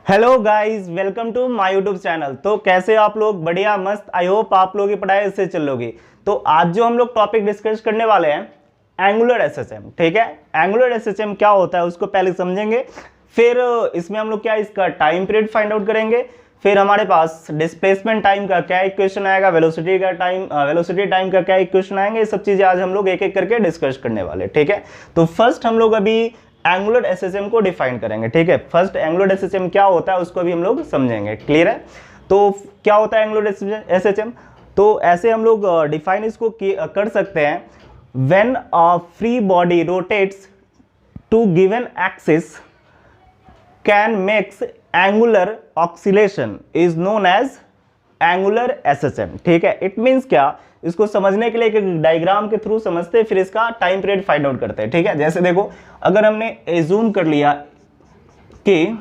Hello guys, welcome to my YouTube channel. तो कैसे हो आप लोग? बढ़िया, मस्त। आई होप आप लोगों की पढ़ाई इससे चल रही। तो आज जो हम लोग टॉपिक डिस्कस करने वाले हैं, एंगुलर एसएचएम। ठीक है, एंगुलर एसएचएम क्या होता है उसको पहले समझेंगे, फिर इसमें हम लोग क्या इसका टाइम पीरियड फाइंड आउट करेंगे, फिर हमारे पास डिस्प्लेसमेंट टाइम का क्या इक्वेशन आएगा, वेलोसिटी टाइम का क्या इक्वेशन आएंगे। ये सब चीजें आज हम लोग एक एक करके डिस्कस करने वाले। ठीक है, तो फर्स्ट हम लोग अभी एंगुलर एसएचएम को डिफाइन करेंगे। ठीक है, फर्स्ट एंगुलर एसएचएम क्या होता है उसको भी हम लोग समझेंगे। क्लियर है? तो क्या होता है एंगुलर एसएचएम? तो ऐसे हम लोग डिफाइन इसको कर सकते हैं, when a free body rotates to given axis can makes angular oscillation is known as angular SHM. ठीक है, इट मींस क्या, इसको समझने के लिए एक डायग्राम के थ्रू समझते हैं, फिर इसका टाइम पीरियड फाइंड आउट करते हैं। ठीक है, जैसे देखो, अगर हमने एज्यूम कर लिया कि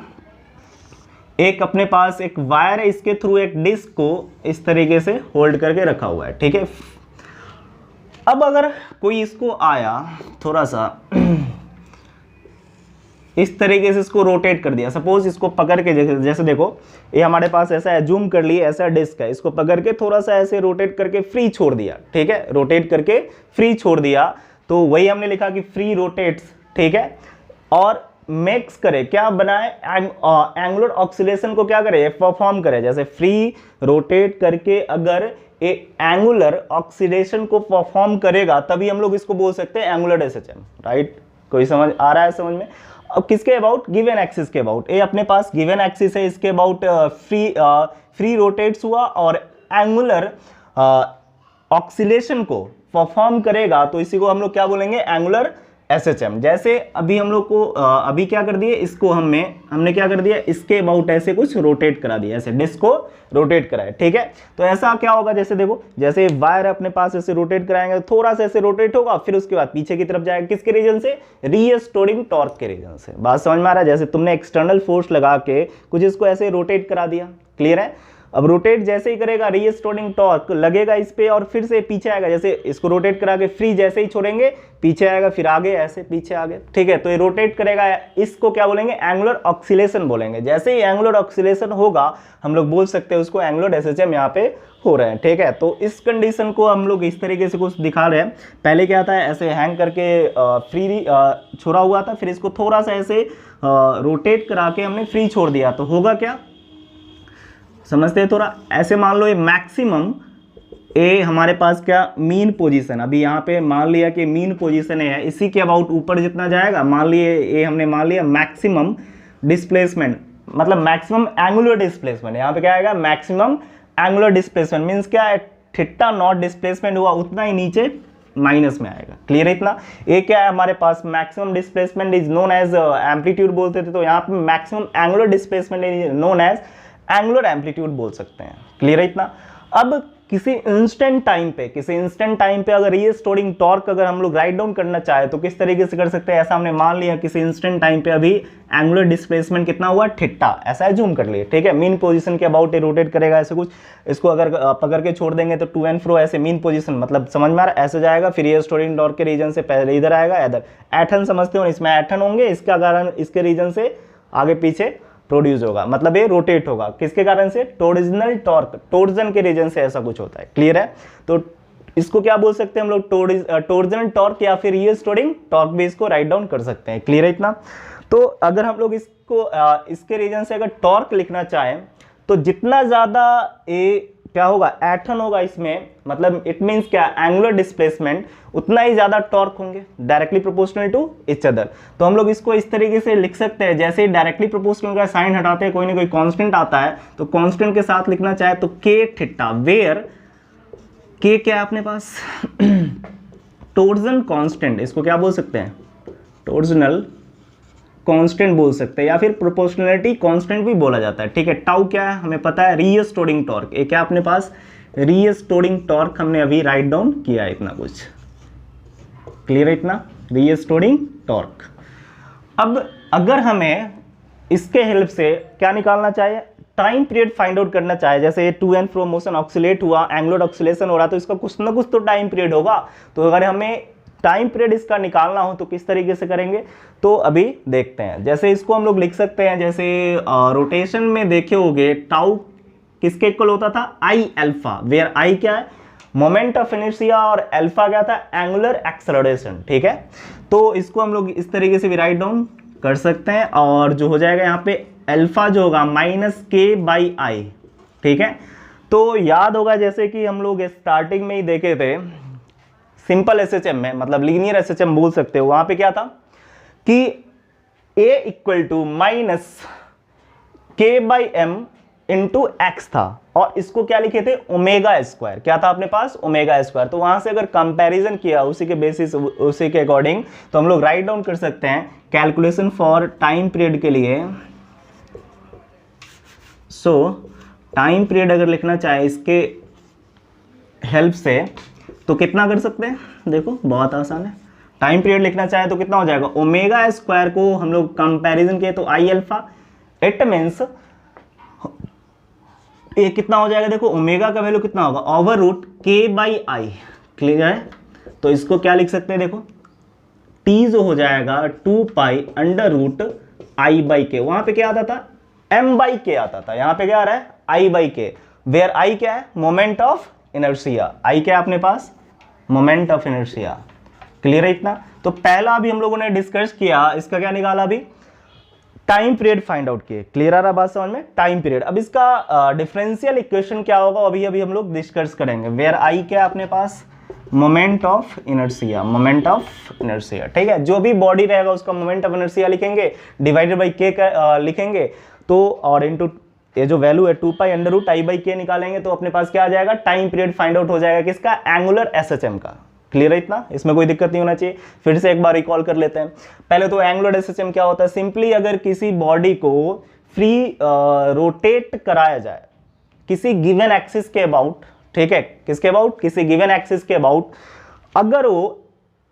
एक अपने पास एक वायर है, इसके थ्रू एक डिस्क को इस तरीके से होल्ड करके रखा हुआ है। ठीक है, अब अगर कोई इसको आया थोड़ा सा इस तरीके से इसको रोटेट कर दिया, सपोज इसको पकड़ के जैसे देखो, ये हमारे पास ऐसा है, जूम कर लिए, ऐसा डिस्क है, इसको पकड़ के थोड़ा सा ऐसे रोटेट करके फ्री छोड़ दिया। ठीक है, रोटेट करके फ्री छोड़ दिया, तो वही हमने लिखा कि फ्री रोटेट्स। ठीक है, और मेक्स करे, क्या बनाए, एंगुलर ऑक्सीलेशन को क्या करे, परफॉर्म करे। जैसे फ्री रोटेट करके अगर ए एंगुलर ऑक्सीडेशन को परफॉर्म करेगा, तभी हम लोग इसको बोल सकते हैं एंगुलर एसएचएम। राइट? कोई समझ आ रहा है समझ में? अब किसके अबाउट? गिवन एक्सिस के अबाउट। ये अपने पास गिवन एक्सिस है, इसके अबाउट फ्री रोटेट्स हुआ और एंगुलर ऑक्सीलेशन को परफॉर्म करेगा, तो इसी को हम लोग क्या बोलेंगे, एंगुलर एसएचएम। जैसे अभी हम लोग को अभी क्या कर दिए, इसको हमने क्या कर दिया, इसके अबाउट ऐसे कुछ रोटेट करा दिया, ऐसे डिस्क को रोटेट कराया। ठीक है, तो ऐसा क्या होगा, जैसे देखो, जैसे वायर अपने पास ऐसे रोटेट कराएंगे, थोड़ा सा ऐसे रोटेट होगा, फिर उसके बाद पीछे की तरफ जाएगा, किसके रीजन से, रीस्टोरिंग टॉर्क के रीजन से। बात समझ में आ रहा है? जैसे तुमने एक्सटर्नल फोर्स लगा के कुछ इसको ऐसे रोटेट करा दिया। क्लियर है? अब रोटेट जैसे ही करेगा, रीस्टोरिंग टॉर्क लगेगा इस पे और फिर से पीछे आएगा। जैसे इसको रोटेट करा के फ्री जैसे ही छोड़ेंगे, पीछे आएगा, फिर आगे, ऐसे पीछे आगे। ठीक है, तो ये रोटेट करेगा, इसको क्या बोलेंगे, एंगुलर ऑक्सीलेशन बोलेंगे। जैसे ही एंगुलर ऑक्सीलेशन होगा, हम लोग बोल सकते हैं उसको एंगुलर एसएचएम यहाँ पे हो रहे हैं। ठीक है, तो इस कंडीशन को हम लोग इस तरीके से कुछ दिखा रहे हैं। पहले क्या था, ऐसे हैंग करके फ्री छोड़ा हुआ था, फिर इसको थोड़ा सा ऐसे रोटेट करा के हमने फ्री छोड़ दिया, तो होगा क्या, समझते हैं थोड़ा। ऐसे मान लो ये मैक्सिमम, ए हमारे पास क्या, मीन पोजीशन, अभी यहाँ पे मान लिया कि मीन पोजीशन है, इसी के अबाउट ऊपर जितना जाएगा, मान लिए ये हमने मान लिया मैक्सिमम डिस्प्लेसमेंट, मतलब मैक्सिमम एंगुलर डिस्प्लेसमेंट। यहाँ पे क्या आएगा, मैक्सिमम एंगुलर डिस्प्लेसमेंट मीन्स क्या है, थीटा नॉट डिस्प्लेसमेंट हुआ उतना ही नीचे माइनस में आएगा। क्लियर है इतना? ये क्या है हमारे पास, maximum displacement is known as amplitude बोलते थे, तो यहाँ पे maximum angular displacement is known as angular amplitude बोल सकते हैं। क्लियर है इतना? अब किसी इंस्टेंट टाइम पे अगर रीस्टोरिंग टॉर्क अगर हम लोग राइट डाउन करना चाहे तो किस तरीके से कर सकते हैं, ऐसा हमने मान लिया किसी इंस्टेंट टाइम पे अभी एंगुलर डिस्प्लेसमेंट कितना हुआ, थीटा, ऐसा जूम कर लिए। ठीक है, मीन पोजीशन के अबाउट रोटेट करेगा ऐसे कुछ, इसको अगर पकड़ के छोड़ देंगे तो टू एंड फ्रो ऐसे मीन पोजीशन, मतलब समझ में आ रहा है, ऐसे जाएगा, फिर रीस्टोरिंग टॉर्क के रीजन से पहले इधर आएगा, इधर एथन समझते हो, इसमें एथन होंगे, इसका कारण इसके रीजन से आगे पीछे प्रोड्यूस होगा, मतलब ये रोटेट होगा, किसके कारण से, टॉर्जनल टॉर्क, टॉर्जन के रीजन से ऐसा कुछ होता है। क्लियर है? तो इसको क्या बोल सकते हैं हम लोग, टॉर्जनल टॉर्क या फिर रीस्टोरिंग टॉर्क भी इसको राइट डाउन कर सकते हैं। क्लियर है इतना? तो अगर हम लोग इसको इसके रीजन से अगर टॉर्क लिखना चाहें, तो जितना ज्यादा ये क्या होगा, एथन होगा इसमें, मतलब इट मींस क्या, एंगुलर डिस्प्लेसमेंट, उतना ही ज्यादा टॉर्क होंगे, directly proportional to each other. तो हम लोग इसको इस तरीके से लिख सकते हैं, जैसे ही डायरेक्टली प्रोपोर्शनल का साइन हटाते हैं, कोई ना कोई कांस्टेंट आता है, तो कांस्टेंट के साथ लिखना चाहे तो के थीटा, वेयर के क्या है अपने पास टॉर्जन कांस्टेंट, इसको क्या बोल सकते हैं, टॉर्जनल कांस्टेंट बोल सकते हैं, या फिर प्रोपोर्शनलिटी कांस्टेंट भी बोला जाता है। ठीक है, टाउ क्या है हमें पता है, रीस्टोरिंग टॉर्क, ये क्या अपने पास, रीस्टोरिंग टॉर्क हमने अभी राइट डाउन किया है, इतना कुछ। क्लियर है इतना, रीस्टोरिंग टॉर्क। अब अगर हमें इसके हेल्प से क्या निकालना चाहिए, टाइम पीरियड फाइंड आउट करना चाहे, जैसे to and fro motion oscillate हुआ, एंगुलर ऑक्सीलेशन हो रहा, तो इसका कुछ ना कुछ तो टाइम पीरियड होगा। तो अगर हमें टाइम पीरियड इसका निकालना हो तो किस तरीके से करेंगे, तो अभी देखते हैं। जैसे इसको हम लोग लिख सकते हैं, जैसे रोटेशन में देखे होगे टाउ किसके इक्वल होता था, आई अल्फा, वेयर आई क्या है, मोमेंट ऑफ इनर्शिया, और अल्फा क्या था, एंगुलर एक्सेलरेशन। ठीक है, तो इसको हम लोग इस तरीके से भी राइट डाउन कर सकते हैं, और जो हो जाएगा यहाँ पे अल्फा जो होगा -k/i। ठीक है, तो याद होगा जैसे कि हम लोग स्टार्टिंग में ही देखे थे सिंपल एसएचएम में, मतलब लीनियर एसएचएम बोल सकते हो, वहां पे क्या था कि a = -k/m इंटू एक्स था, और इसको क्या लिखे थे, ओमेगा स्क्वायर। क्या था अपने पास, ओमेगा स्क्वायर। तो वहां से अगर कंपैरिजन किया उसी के बेसिस, उसी के अकॉर्डिंग, तो हम लोग राइट डाउन कर सकते हैं कैलकुलेशन फॉर टाइम पीरियड के लिए। सो टाइम पीरियड अगर लिखना चाहे इसके हेल्प से तो कितना कर सकते हैं, देखो बहुत आसान है। टाइम पीरियड लिखना चाहे तो कितना हो जाएगा, ओमेगा स्क्वायर को हम लोग कंपैरिजन किए तो आई अल्फा, इट मीन्स ये कितना हो जाएगा, देखो ओमेगा का वैल्यू कितना होगा, /k/i। क्लियर है, तो इसको क्या लिख सकते हैं, देखो t जो हो जाएगा 2π√i/k। वहां पे क्या आता था, m/k आता था, यहाँ पे क्या आ रहा है, i/k, वेयर i क्या है, मोमेंट ऑफ इनर्शिया। i क्या है अपने पास, मोमेंट ऑफ इनर्शिया। क्लियर है इतना। तो पहला अभी हम लोगों ने डिस्कस किया, इसका क्या निकाला, अभी टाइम पीरियड फाइंड आउट किए। क्लियर आ रहा बात समझ में, टाइम पीरियड। अब इसका डिफरेंशियल इक्वेशन क्या होगा अभी हम लोग डिस्कस करेंगे। वेयर आई क्या है अपने पास, moment of inertia, moment of inertia. ठीक है, जो भी बॉडी रहेगा उसका मोमेंट ऑफ इनर्शिया लिखेंगे, डिवाइडेड बाई के लिखेंगे, तो और इनटू ये जो वैल्यू है 2π√i/k निकालेंगे, तो अपने पास क्या आ जाएगा, टाइम पीरियड फाइंड आउट हो जाएगा किसका, एंगुलर एसएचएम का। क्लियर है इतना, इसमें कोई दिक्कत नहीं होना चाहिए। फिर से एक बार रिकॉल कर लेते हैं। पहले तो एंगुलर एसएचएम क्या होता है, सिंपली अगर किसी बॉडी को फ्री रोटेट कराया जाए किसी गिवन एक्सिस के अबाउट, ठीक है, किसके अबाउट, किसी गिवन एक्सिस के अबाउट, अगर वो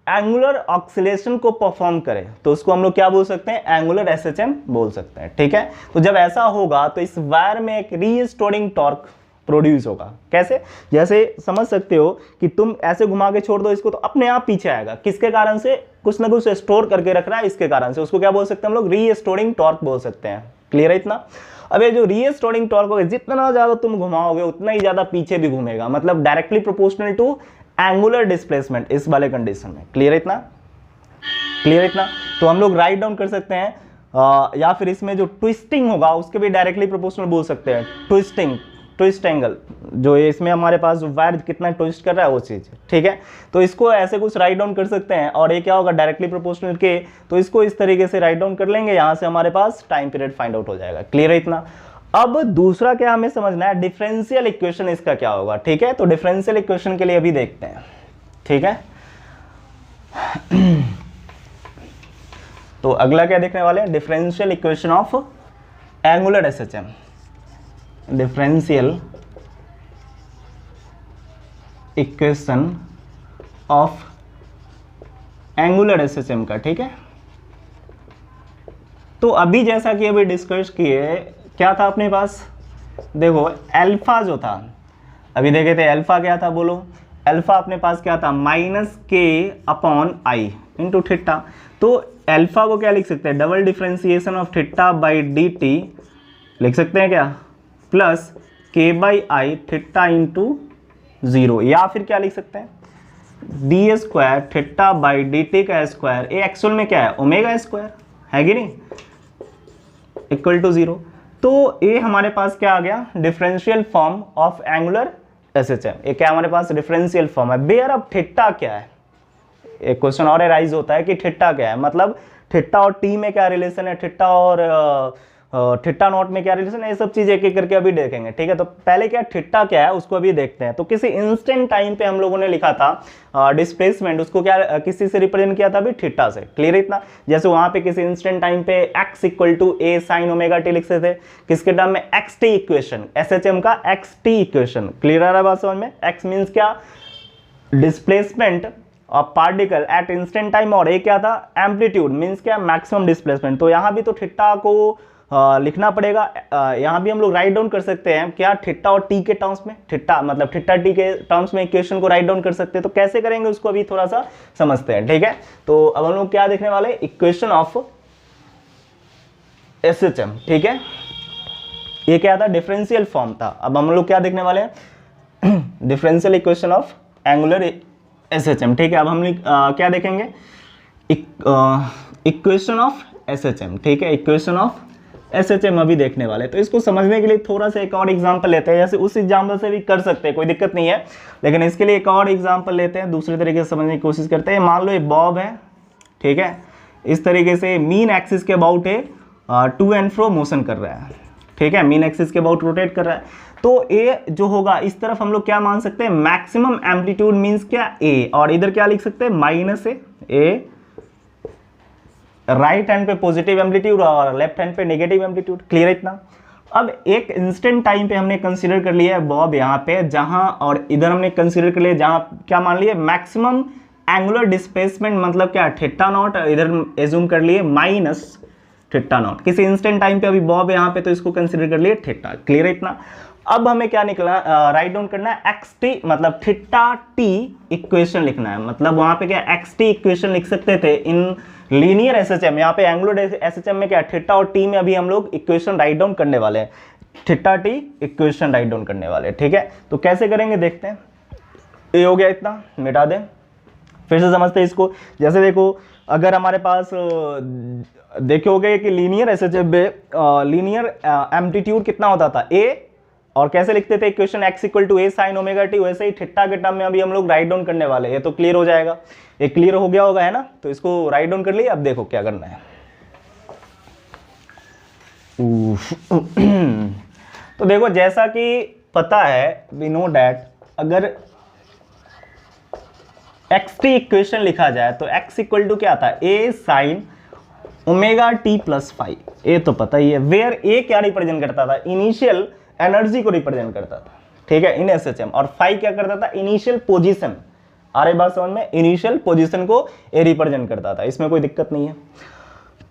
एंगुलर ऑक्सीलेशन को परफॉर्म करे तो उसको हम लोग क्या बोल सकते हैं, एंगुलर एसएचएम बोल सकते हैं। ठीक है, तो जब ऐसा होगा तो इस वायर में एक रीस्टोरिंग टॉर्क प्रोड्यूस होगा। कैसे, जैसे समझ सकते हो कि तुम ऐसे घुमा के छोड़ दो इसको तो अपने आप पीछे आएगा, किसके कारण से, कुछ ना कुछ स्टोर करके रख रहा है, इसके कारण से। उसको क्या बोल सकते हैं हम लोग, रीस्टोरिंग टॉर्क बोल सकते हैं। क्लियर है इतना। अब ये जो रीस्टोरिंग टॉर्क होगा, जितना ज्यादा तुम घुमाओगे उतना ही ज्यादा पीछे भी घूमेगा, मतलब directly proportional to angular displacement इस वाले कंडीशन में। क्लियर है इतना, क्लियर है इतना। तो हम लोग राइट डाउन कर सकते हैं, या फिर इसमें जो ट्विस्टिंग होगा उसके भी डायरेक्टली प्रोपोर्शनल बोल सकते हैं। ट्विस्टिंग, ट्विस्ट एंगल, जो इसमें हमारे पास वायर कितना ट्विस्ट कर रहा है वो चीज। ठीक है, तो इसको ऐसे कुछ राइट डाउन कर सकते हैं, और ये क्या होगा, डायरेक्टली प्रोपोर्शनल के, तो इसको इस तरीके से राइट डाउन कर लेंगे, यहां से हमारे पास टाइम पीरियड फाइंड आउट हो जाएगा। क्लियर है इतना। अब दूसरा क्या हमें समझना है, डिफरेंशियल इक्वेशन इसका क्या होगा। ठीक है, तो डिफरेंशियल इक्वेशन के लिए अभी देखते हैं। ठीक है, तो अगला क्या देखने वाले हैं, differential equation of angular SHM. Differential equation of angular SHM का। ठीक है, तो अभी जैसा कि अभी डिस्कस किए, क्या था अपने पास, देखो अल्फा जो था, अभी देखे थे अल्फा क्या था, बोलो अल्फा अपने पास क्या था, -k/i इंटू थीटा। तो अल्फा को क्या लिख सकते हैं, double differentiation of theta by dt लिख सकते हैं क्या, प्लस k/i थीटा इंटू 0, या फिर क्या लिख सकते हैं, d² थीटा बाई dt का स्क्वायर, ये एक्चुअल में क्या है, ओमेगा स्क्वायर है कि नहीं, इक्वल टू 0। तो ये हमारे पास क्या आ गया, differential form of angular SHM. ये क्या हमारे पास डिफरेंशियल फॉर्म है। बेयर अब थीटा क्या है, एक क्वेश्चन और राइज होता है कि थीटा क्या है, मतलब थीटा और टी में क्या रिलेशन है, थीटा और थीटा नॉट में क्या रिलेशन है, ये सब चीज एक एक करके अभी देखेंगे। ठीक है, तो पहले क्या थीटा क्या है उसको अभी देखते हैं। तो किसी इंस्टेंट टाइम पे हम लोगों ने लिखा था डिस्प्लेसमेंट, उसको क्या किसी से रिप्रेजेंट किया था अभी, थीटा से। क्लियर इतना। जैसे वहां पे किसी इंस्टेंट टाइम पे x = a sin ω t लिखते थे, किसके टर्म में, xt इक्वेशन, एसएचएम का xt इक्वेशन। क्लियर आ रहा है बात समझ में। x मींस क्या, displacement of particle at instant time, और ये क्या था, एम्पलीट्यूड मींस क्या, मैक्सिमम डिस्प्लेसमेंट। तो यहाँ भी तो थीटा को लिखना पड़ेगा। यहाँ भी हम लोग राइट डाउन कर सकते हैं क्या, थीटा और टी के टर्म्स में, थीटा मतलब थीटा टी के टर्म्स में इक्वेशन को राइट डाउन कर सकते हैं। तो कैसे करेंगे उसको अभी थोड़ा सा समझते हैं, ठीक है। तो अब हम लोग क्या देखने वाले, इक्वेशन ऑफ एसएचएम, ठीक है। ये क्या था, डिफरेंशियल फॉर्म था। अब हम लोग क्या देखने वाले हैं, differential equation of angular SHM, ठीक है। अब हम लोग क्या देखेंगे, इक्वेशन ऑफ एसएचएम, ठीक है। इक्वेशन ऑफ एसएचएम अभी देखने वाले। तो इसको समझने के लिए थोड़ा सा एक और एग्जांपल लेते हैं, जैसे उस एग्जांपल से भी कर सकते हैं, कोई दिक्कत नहीं है, लेकिन इसके लिए एक और एग्जांपल लेते हैं, दूसरे तरीके से समझने की कोशिश करते हैं। मान लो ये बॉब है, ठीक है, इस तरीके से मीन एक्सिस के अबाउट है टू एंड फ्रो मोशन कर रहा है, ठीक है, मीन एक्सिस के अबाउट रोटेट कर रहा है। तो ए जो होगा इस तरफ हम लोग क्या मान सकते हैं, मैक्सिमम एम्पलीट्यूड मींस क्या, ए, और इधर क्या लिख सकते हैं, माइनस ए, राइट हैंड पे पॉजिटिव एम्पलीट्यूड और लेफ्ट हैंड पे नेगेटिव एम्पलीट्यूड। क्लियर है इतना। अब एक इंस्टेंट टाइम पे हमने कंसीडर कर लिया है बॉब यहाँ पे, जहां, और इधर हमने कंसीडर कर लिया जहां क्या मान लिए, मैक्सिमम एंगुलर डिस्प्लेसमेंट मतलब क्या, थीटा नॉट, इधर एज्यूम कर लिए माइनस थीटा नॉट। किसी इंस्टेंट टाइम पे अभी बॉब यहाँ पे, तो इसको कंसीडर कर लिए थीटा। क्लियर है इतना। अब हमें क्या निकला, राइट डाउन करना है एक्स टी मतलब थीटा टी इक्वेशन लिखना है। मतलब वहां पे क्या एक्स टी इक्वेशन लिख सकते थे इन लीनियर एसएचएम, यहाँ पे एंगुलर एसएचएम में क्या, थीटा और टी में अभी हम लोग इक्वेशन राइट डाउन करने वाले हैं, theta T equation write down करने वाले हैं, ठीक है। तो कैसे करेंगे देखते हैं। ये हो गया, इतना मिटा दें, फिर से समझते हैं इसको। जैसे देखो, अगर हमारे पास देखोगे कि लीनियर एसएचएम में लीनियर एम्पलीट्यूड कितना होता था, ए, और कैसे लिखते थे equation x equal to A sine omega T, वैसे ही थीटा के टर्म में अभी हम लोग राइट डाउन करने वाले हैं। ये तो क्लियर हो जाएगा, ये क्लियर हो गया होगा, है ना। तो इसको राइट डाउन कर लिए। अब देखो क्या करना है। तो देखो, जैसा कि पता है, वी नो डैट अगर एक्स टी इक्वेशन लिखा जाए तो x इक्वल टू क्या था, A sine omega T plus five, ये तो पता ही है। वेयर ए क्या रिप्रेजेंट करता था, इनिशियल एनर्जी को रिप्रेजेंट करता था, ठीक है, इन एसएचएम, और फाइव क्या करता था, इनिशियल पोजीशन। आ रही बात समझ में, इनिशियल पोजीशन को ए रिप्रेजेंट करता था, इसमें कोई दिक्कत नहीं है।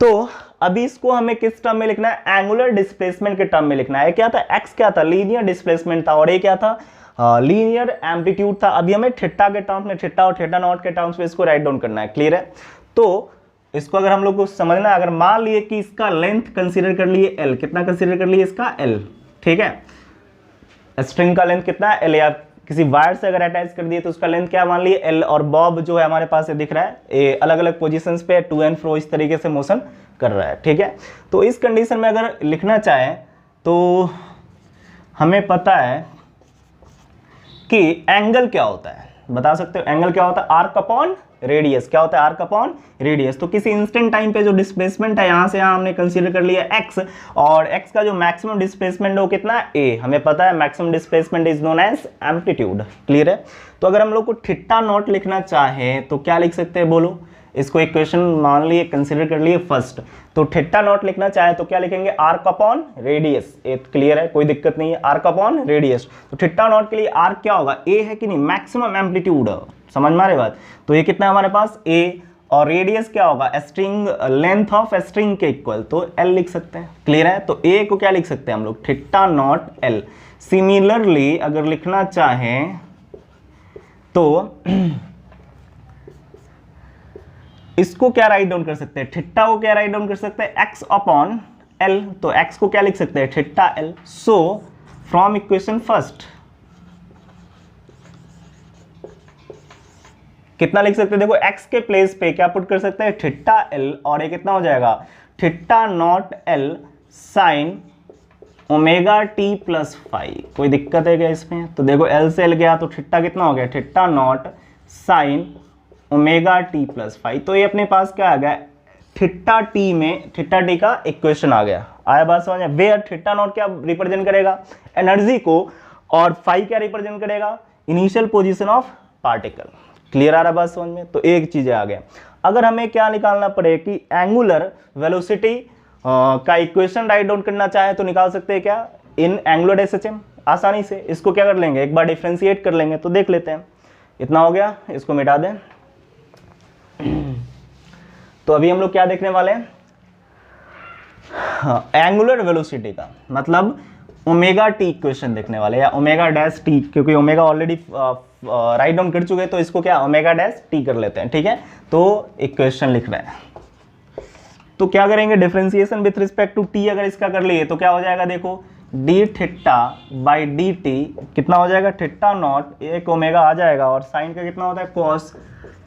तो अभी इसको हमें किस टर्म में लिखना है, एंगुलर डिस्प्लेसमेंट के टर्म में लिखना है। क्या था, एक्स क्या था, लीनियर डिस्प्लेसमेंट था, और ए क्या था, लीनियर एम्पलीट्यूड था। अभी हमें थीटा के टर्म्स में, थीटा और थीटा नॉट के टर्म्स में इसको राइट डाउन करना है। क्लियर है। तो इसको अगर हम लोग को समझना है, अगर मान लिए कि इसका लेंथ कंसीडर कर लिए एल, कितना कंसीडर कर लिए इसका एल, ठीक है, स्ट्रिंग का लेंथ कितना है एल, या किसी वायर से अगर अटैच कर दिए तो उसका लेंथ क्या मान लिए एल, और बॉब जो है हमारे पास दिख रहा है, ये अलग अलग पोजीशंस पे टू एंड फ्रो इस तरीके से मोशन कर रहा है, ठीक है। तो इस कंडीशन में अगर लिखना चाहें तो हमें पता है कि एंगल क्या होता है, बता सकते हो एंगल क्या होता है, आर्क अपॉन रेडियस। क्या होता है, आर्क अपॉन रेडियस। तो किसी इंस्टेंट टाइम पे जो डिस्प्लेसमेंट है यहां से यहां हमने कंसीडर कर लिया x, और x का जो मैक्सिमम डिस्प्लेसमेंट है वो कितना है, a। हमें पता है maximum displacement is known as amplitude. Clear है। तो अगर हम लोग को थीटा नॉट लिखना चाहे तो क्या लिख सकते हैं, बोलो। इसको इक्वेशन मान लिए, कंसीडर कर लिए फर्स्ट। तो थीटा नॉट लिखना चाहे तो क्या लिखेंगे, आर्क अपॉन रेडियस। ये क्लियर है, कोई दिक्कत नहीं है, आर्क अपॉन रेडियस। तो थीटा नॉट के लिए आर्क क्या होगा, ए है कि नहीं, मैक्सिमम एम्पलीट्यूड। समझ में आ रही बात। तो ये कितना है हमारे पास ए, और रेडियस क्या होगा, स्ट्रिंग लेंथ ऑफ स्ट्रिंग के इक्वल, तो एल लिख सकते हैं। क्लियर है। तो ए को क्या लिख सकते हैं हम लोग, थीटा नॉट एल। सिमिलरली अगर लिखना चाहें तो इसको क्या राइट डाउन कर सकते हैं, थीटा को क्या राइट डाउन कर सकते हैं, एक्स अपॉन एल। तो एक्स को क्या लिख सकते हैं, theta L. So from equation first कितना लिख सकते हैं, देखो एक्स के प्लेस पे क्या पुट कर सकते हैं, थीटा एल, और ये कितना हो जाएगा, theta naught L sine omega T plus five. कोई दिक्कत है क्या इसमें। तो देखो एल से एल गया तो थीटा कितना हो गया, theta naught sine omega T plus five. तो ये अपने पास क्या आ गया, थीटा टी में थीटा टी का इक्वेशन आ गया। आया बात समझ में। वेयर थीटा नॉट क्या रिप्रेजेंट करेगा, एनर्जी को, और फाइव क्या रिप्रेजेंट करेगा, initial position of particle. Clear आ रहा बात समझ में। तो एक चीज आ गया। अगर हमें क्या निकालना पड़े कि एंगुलर वेलोसिटी का इक्वेशन राइट डाउन करना चाहे तो निकाल सकते हैं क्या, इन एंगुलर एसएचएम आसानी से। इसको क्या कर लेंगे, एक बार डिफरेंशिएट कर लेंगे तो देख लेते हैं। इतना हो गया, इसको मिटा दें। तो अभी हम लोग क्या देखने वाले हैं, एंगुलर वेलोसिटी का, मतलब ओमेगा टी इक्वेशन देखने वाले, या ओमेगा डैश टी, क्योंकि ओमेगा ऑलरेडी राइट डाउन कर चुके, तो इसको क्या ओमेगा डैश टी कर लेते हैं, ठीक है। तो इक्वेशन लिख रहे हैं, तो क्या करेंगे, differentiation with respect to T अगर इसका कर लिए तो क्या हो जाएगा, देखो D theta by D T कितना हो जाएगा, थीटा नॉट, एक ओमेगा आ जाएगा, और साइन का कितना होता है cos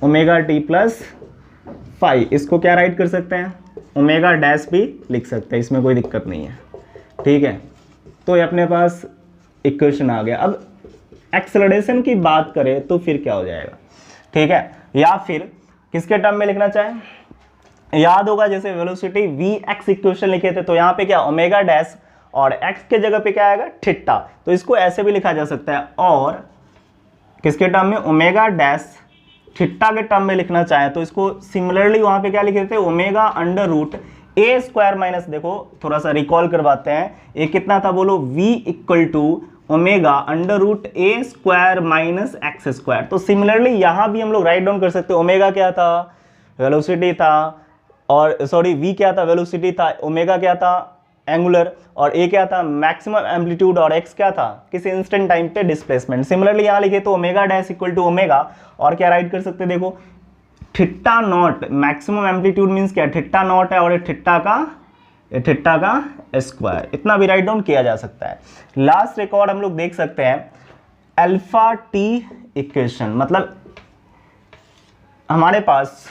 omega T plus five. इसको क्या राइट कर सकते हैं, ओमेगा डैश भी लिख सकते हैं, इसमें कोई दिक्कत नहीं है, ठीक है। तो ये अपने पास इक्वेशन आ गया। अब एक्सेलरेशन की बात करें तो फिर क्या हो जाएगा, ठीक है, या फिर किसके टर्म में लिखना चाहें, याद होगा जैसे वेलोसिटी वी एक्स इक्वेशन लिखे थे, तो यहाँ पे क्या ओमेगा डैश और एक्स के जगह पे क्या आएगा थीटा, तो इसको ऐसे भी लिखा जा सकता है। और किसके टर्म में, ओमेगा डैश थीटा के टर्म में लिखना चाहे तो इसको सिमिलरली वहां पे क्या लिखे थे, omega under root A square minus, देखो थोड़ा सा रिकॉल करवाते हैं, ए कितना था बोलो, v equal to omega under root A square minus X square. तो सिमिलरली यहां भी हम लोग राइट डाउन कर सकते हैं, ओमेगा क्या था, वेलोसिटी था, और सॉरी v क्या था, वेलोसिटी था, ओमेगा क्या था, एंगुलर, और a क्या था, मैक्सिमम एम्पलीट्यूड, और x क्या था, किसी इंस्टेंट टाइम पे डिस्प्लेसमेंट। सिमिलरली यहाँ लिखे तो omega dash equal to omega, और क्या राइट कर सकते, देखो theta naught, maximum amplitude means क्या, थीटा नॉट है, और ये थीटा का स्क्वायर, इतना भी राइट डाउन किया जा सकता है। लास्ट रिकॉर्ड हम लोग देख सकते हैं अल्फा टी इक्वेशन, मतलब हमारे पास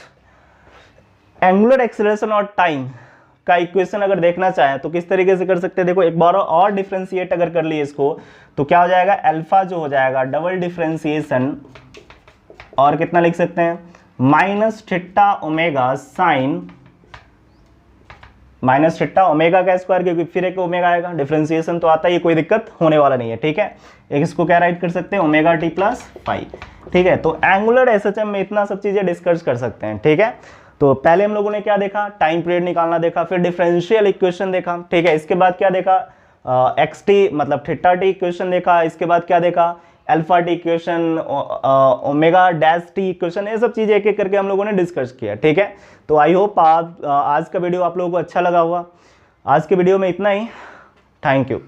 एंगुलर एक्सेलरेशन और टाइम का इक्वेशन अगर देखना चाहें तो किस तरीके से कर सकते हैं, देखो एक बार और डिफरेंशिएट अगर कर लिए इसको तो क्या हो जाएगा, अल्फा जो हो जाएगा डबल डिफरेंशिएशन, और कितना लिख सकते हैं, minus theta omega sine, minus theta omega का स्क्वायर, क्योंकि फिर एक ओमेगा आएगा, डिफरेंशिएशन तो आता ही, कोई दिक्कत होने वाला नहीं है, ठीक है। एक इसको क्या राइट कर सकते हैं, ओमेगा टी प्लस फाइव, ठीक है। तो एंगुलर एसएचएम में इतना सब चीजें डिस्कस कर सकते हैं, ठीक है। तो पहले हम लोगों ने क्या देखा, टाइम पीरियड निकालना देखा, फिर डिफरेंशियल इक्वेशन देखा, ठीक है। इसके बाद क्या देखा, एक्स टी मतलब थीटा टी इक्वेशन देखा, इसके बाद क्या देखा, alpha T equation, omega dash T equation, ये सब चीजें एक एक करके हम लोगों ने डिस्कस किया, ठीक है। तो आई होप आज का वीडियो आप लोगों को अच्छा लगा होगा। आज के वीडियो में इतना ही, थैंक यू।